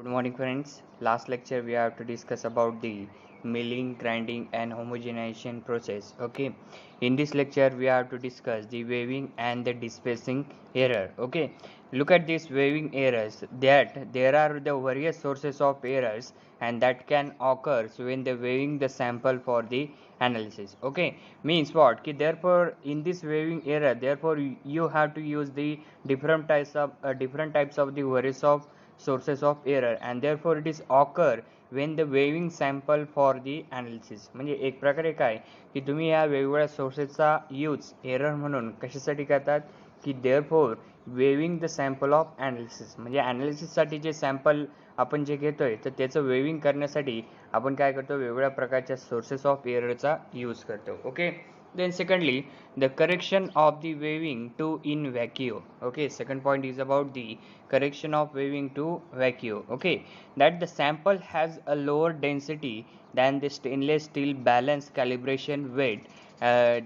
Good morning, friends. Last lecture we have to discuss about the milling, grinding, and homogenization process. Okay, in this lecture we have to discuss the weaving and the dispensing error. Okay, look at these weaving errors. That there are the various sources of errors, and that can occur when the weaving the sample for the analysis. Okay, means what? Ki therefore, in this weaving error, therefore you have to use the different types of the various of sources of error, and therefore it is occur when the weaving sample for the analysis. म्हणजे एक प्रकारे काय की तुम्ही या वेगवेगळ्या सोर्सेसचा use error म्हणून कशासाठी करतात की therefore weighing the sample of analysis, म्हणजे ॲनालिसिससाठी जे सॅम्पल आपण जे घेतोय तर त्याचं वेविंग करण्यासाठी आपण काय करतो, वेगवेगळ्या प्रकारच्या सोर्सेस ऑफ एररचा यूज करतो. Okay, then secondly the correction of the weaving to in vacuo. Okay, second point is about the correction of weaving to vacuo. Okay, that the sample has a lower density than the stainless steel balance calibration weight,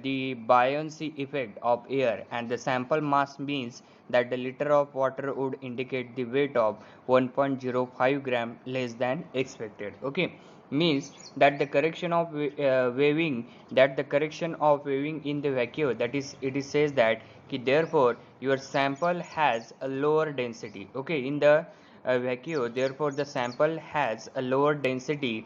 the buoyancy effect of air, and the sample mass means that the liter of water would indicate the weight of 1.05 gram less than expected. Okay, means that the correction of weaving, that the correction of weaving in the vacuum, that is it is says that therefore your sample has a lower density. Okay, in the vacuum, therefore the sample has a lower density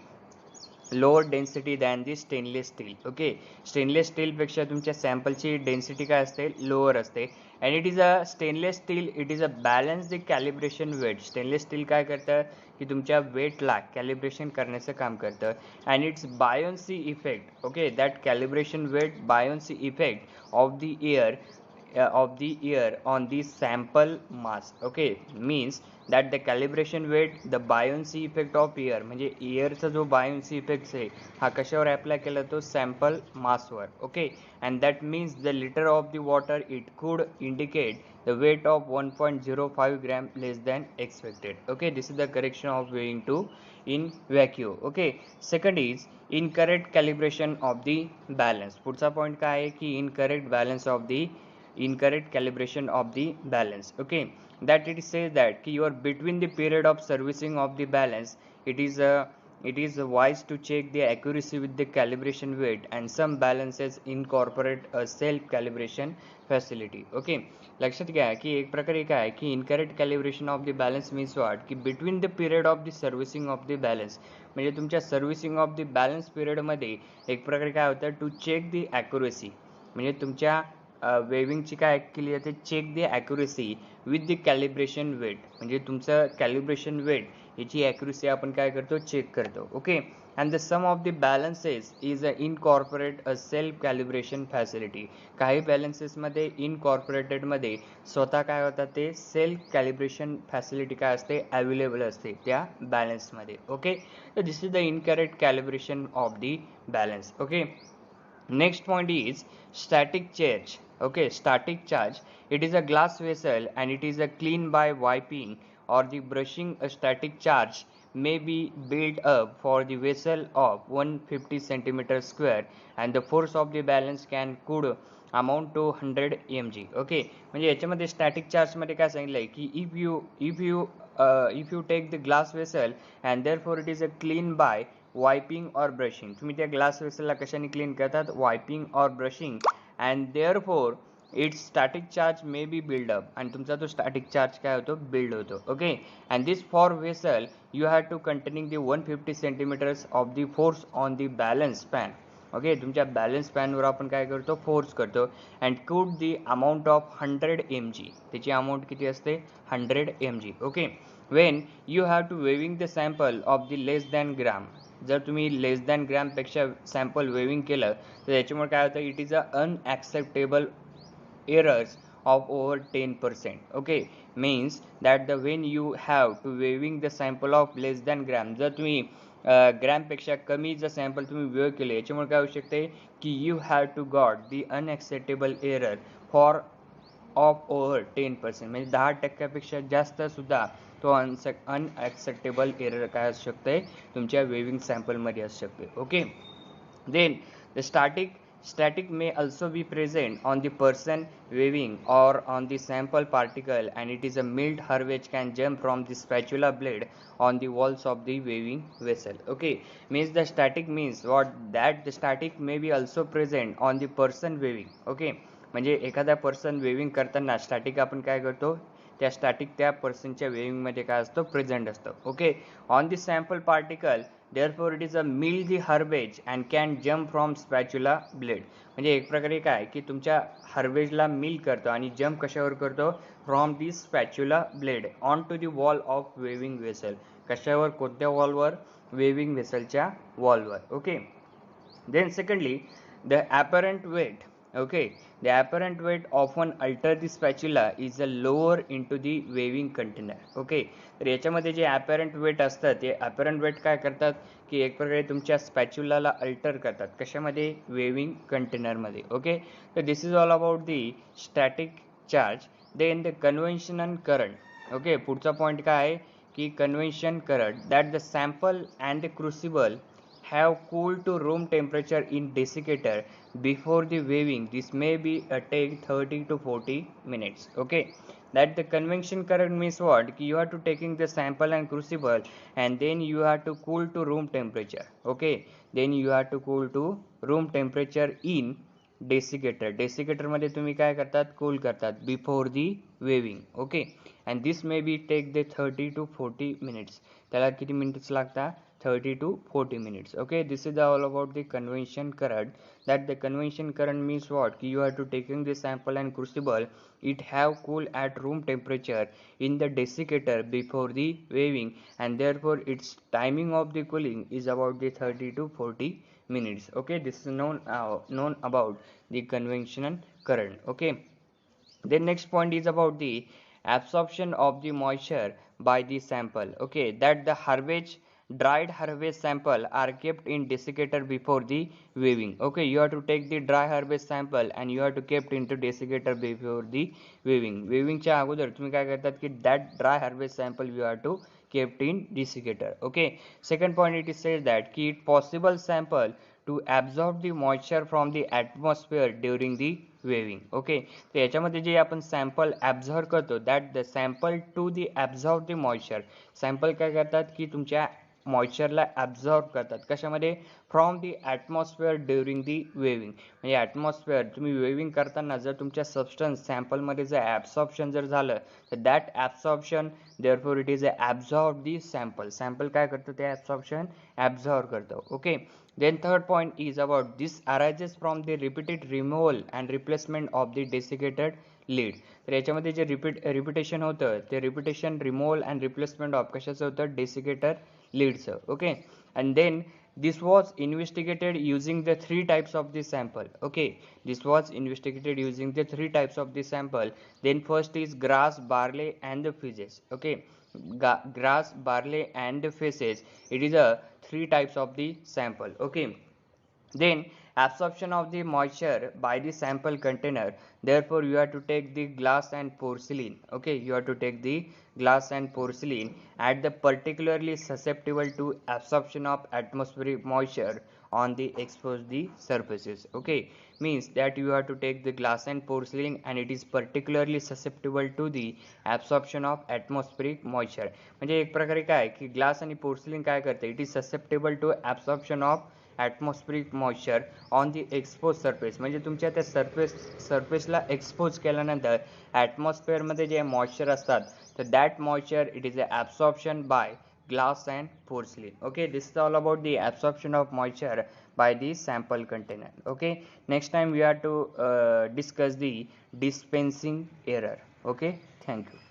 than the stainless steel. Okay, stainless steel पेक्षा तुमच्या सॅम्पलची density काय असते, lower असते. and it is a stainless steel, it is a balance the calibration weight. stainless steel काय करतं की तुमच्या वेटला calibration करण्याचं काम करतं. and its buoyancy effect, okay, that calibration weight buoyancy effect of the air on the sample mass. Okay, means that the calibration weight, the buoyancy effect of air, म्हणजे एअरचा जो buoyancy effect आहे हा कशावर apply केला तो sample मासवर. Okay, and that means the liter of the water it could indicate the weight of 1.05 gram less than expected. Okay, this is the correction of weighing to in vacuum. Okay, second is incorrect calibration of the balance. पुढचा point काय आहे की incorrect calibration of the balance. Okay, that it says that you are between the period of servicing of the balance, it is wise to check the accuracy with the calibration weight, and some balances incorporate a self calibration facility. Okay, लक्षात घ्या की एक प्रकारे काय की incorrect calibration of the balance means what की between the period of the servicing of the balance, म्हणजे तुमच्या सर्व्हिसिंग ऑफ द बॅलन्स पिरियडमध्ये एक प्रकारे काय होतं टू चेक द ॲक्युरेसी, म्हणजे तुमच्या वेविंगची काय केली जाते, check the accuracy with the calibration weight, म्हणजे तुमचं कॅलिब्रेशन वेट याची ॲक्युरेसी आपण काय करतो, चेक करतो. Okay, and the some of the balances is incorporate a self calibration facility. काही बॅलन्सेसमध्ये इनकॉर्पोरेटेडमध्ये स्वतः काय होतात ते सेल्फ कॅलिब्रेशन फॅसिलिटी काय असते, अवेलेबल असते त्या बॅलन्समध्ये. ओके, तर this is the incorrect calibration of the balance. Okay, next point is static charge. Okay, static charge, it is a glass vessel and it is a clean by wiping or the brushing. A static charge may be built up for the vessel of 150 centimeter square and the force of the balance could amount to 100 mg. Okay, म्हणजे याच्यामध्ये static charge मध्ये काय सांगितलंय की if you take the glass vessel and therefore it is a clean by वायपिंग और brushing, तुम्ही त्या glass वेसलला कशाने क्लीन करतात, वायपिंग और brushing, and therefore it's static charge may be build up, आणि तुमचा तो स्टॅटिक चार्ज काय होतो, बिल्ड होतो. Okay, and this for vessel you have to containing the 150 centimetres of the force on the balance span. Okay, तुमच्या balance स्पॅनवर आपण काय करतो, फोर्स करतो, and could the amount of 100 mg, त्याची अमाऊंट किती असते, 100 mg. Okay, when you have to waving the sample of the less than gram, जर तुम्ही लेस दॅन ग्रॅमपेक्षा सॅम्पल वेविंग केलं तर त्याच्यामुळे काय होतं, it is a unacceptable errors of over 10%. Okay, means that the when you have to weaving the sample of less than gram, जर तुम्ही ग्रॅमपेक्षा कमी जर सॅम्पल तुम्ही वेव केले याच्यामुळे काय होऊ शकते की you have to got the unacceptable error for of over 10%, म्हणजे 10%पेक्षा जास्त सुद्धा तो अनॲक्सेप्टेबल एरर काय असू शकते तुमच्या वेविंग सॅम्पलमध्ये असू शकते. Okay, then the Static may also be present on the person weaving or on the sample particle, and it is a milled hair which can jump from the spatula blade on the walls of the weaving vessel. Okay, means the static means what, that the static may be also present on the person weaving. Okay, म्हणजे एखादा person waving करताना static आपण काय करतो, त्या static त्या पर्सनच्या वेविंगमध्ये काय असतो, प्रेझेंट असतं. Okay, on the sample particle therefore it is a mill the herbage and can jump from spatula blade. म्हणजे एक प्रकारे काय की तुमच्या हर्बेजला मिल करतो आणि जम्प कशावर करतो, from the spatula blade on to the wall of weighing vessel. कशावर, कोणत्या वॉलवर, वेविंग वेसलच्या वॉलवर. Okay, then secondly the apparent weight. Okay, the apparent weight often alter the spatula is a lower into the weaving container. Okay, तर याच्यामध्ये जे apparent weight असतात ते apparent weight काय करतात की एक प्रकारे तुमच्या स्पॅच्युलाला अल्टर करतात. कशामध्ये, वेविंग कंटेनरमध्ये. ओके, तर this is all about the static charge. Then the conventional current. Okay, पुढचा पॉईंट काय आहे की convention current, that the sample and the crucible have cooled to room temperature in desiccator before the weaving. This may be take 30 to 40 minutes. Okay, that the convection current means what, you are to taking the sample and crucible and then you have to cool to room temperature. Okay, then you have to cool to room temperature in desiccator. desiccator मध्ये तुम्ही काय करतात, cool करतात before the weighing. Okay, and this may be take the 30 to 40 minutes. त्याला किती minutes लागतात, 30 to 40 minutes. Okay, this is all about the convection current. That the convection current means what, you have to taking the sample and crucible, it have cool at room temperature in the desiccator before the weaving, and therefore its timing of the cooling is about the 30 to 40 minutes. Okay, this is known about the conventional current. Okay, the next point is about the absorption of the moisture by the sample. Okay, that the herbage, dried herbage sample are kept in desiccator before the weaving. Okay, you have to take the dry herbage sample and you have to kept into desiccator before the weaving. weaving च्या अगोदर तुम्ही काय करतात की that dry herbage sample you have to kept in desiccator. Okay, second point it is said that ki it possible sample to absorb the moisture from the atmosphere during the weighing. Okay, तर याच्यामध्ये जे आपण sample absorb करतो, that the sample to the absorb the moisture. Sample काय करतात की तुमच्या मॉइश्चरला ॲब्झॉर्व करतात. कशामध्ये, from the atmosphere during the weighing. म्हणजे ॲटमॉस्फिअर तुम्ही वेविंग करताना जर तुमच्या सबस्टन्स सॅम्पलमध्ये जर ॲब्सॉर्प्शन जर झालं तर that absorption therefore it is a absorb the sample. Sample काय करतं, ते ॲब्सॉर्प्शन ॲब्झॉर्व करतं. Okay, then third point is about this arises from the repeated removal and replacement of the desiccated lead. तर याच्यामध्ये जे रिपिटेशन होतं ते repetition, removal and replacement of कशाचं होतं, डेसिकेटर लीडचं. Okay, and then this was investigated using the three types of the sample. Okay, this was investigated using the three types of the sample. Then first is grass, barley and the phases. Okay, grass, barley and the phases, it is a three types of the sample. Okay, then absorption of the moisture by the sample container, therefore you have to take the glass and porcelain. Okay, you have to take the glass and porcelain at the particularly susceptible to absorption of atmospheric moisture on the exposed the surfaces. Okay, means that you have to take the glass and porcelain and it is particularly susceptible to the absorption of atmospheric moisture. म्हणजे एक प्रकारे काय की glass आणि porcelain काय करते, it is susceptible to absorption of atmospheric moisture on the expose surface. म्हणजे तुमच्या त्या सरफेसला एक्सपोज केल्यानंतर ॲटमॉस्फेअरमध्ये जे मॉइश्चर असतात तर that moisture it is a absorption by glass and porcelain. Okay, this is all about the absorption of moisture by the sample container. Okay, next time we are to discuss the dispensing error. Okay, thank you.